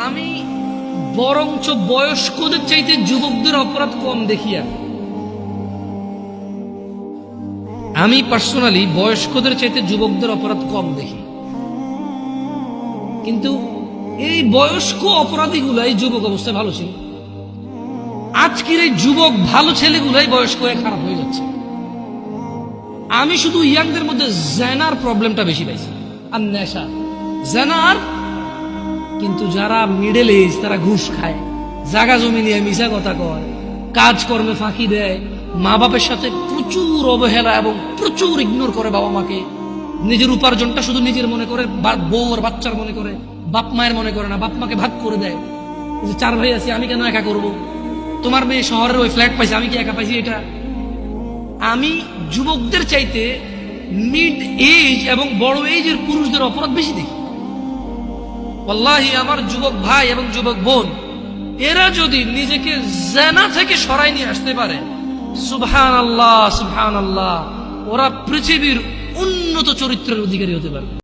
আমি বরঞ্চ বয়স্কদের চাইতে যুবকদের অপরাধ কম দেখি। আমি পার্সোনালি বয়স্কদের চাইতে যুবকদের অপরাধ কম দেখি, কিন্তু এই বয়স্ক অপরাধীগুলাই যুবক অবস্থায় ভালো ছিল। আজকের এই যুবক ভালো ছেলেগুলাই বয়স্ক হয়ে খারাপ হয়ে যাচ্ছে। আমি শুধু ইয়াংদের মধ্যে জেনার প্রবলেমটা বেশি পাইছি, আর নেশা জেনার। কিন্তু যারা মিডল এজ তারা ঘুষ খায়, জায়গা জমি নিয়ে মিশা কথা কয়, কাজকর্মে ফাঁকি দেয়, মা বাপের সাথে প্রচুর অবহেলা এবং প্রচুর ইগনোর করে বাবা মাকে। নিজের উপার্জনটা শুধু নিজের মনে করে, বউ আর বাচ্চার মনে করে, বাপ মায়ের মনে করে না। বাপ মাকে ভাগ করে দেয়, যে 4 ভাই আছি, আমি কেন একা করব? তোমার মেয়ে শহরের ওই ফ্ল্যাট পাইছে, আমি কি একা পাইছি? এটা আমি যুবকদের চাইতে মিড এজ এবং বড় এজের পুরুষদের অপরাধ বেশি দেখি। ওয়াল্লাহি আমার যুবক ভাই এবং যুবক বোন, এরা যদি নিজেকে জেনা থেকে সরাই নিয়ে আসতে পারে, সুবহানাল্লাহ সুবহানাল্লাহ, ওরা পৃথিবীর উন্নত চরিত্রের অধিকারী হতে পারে।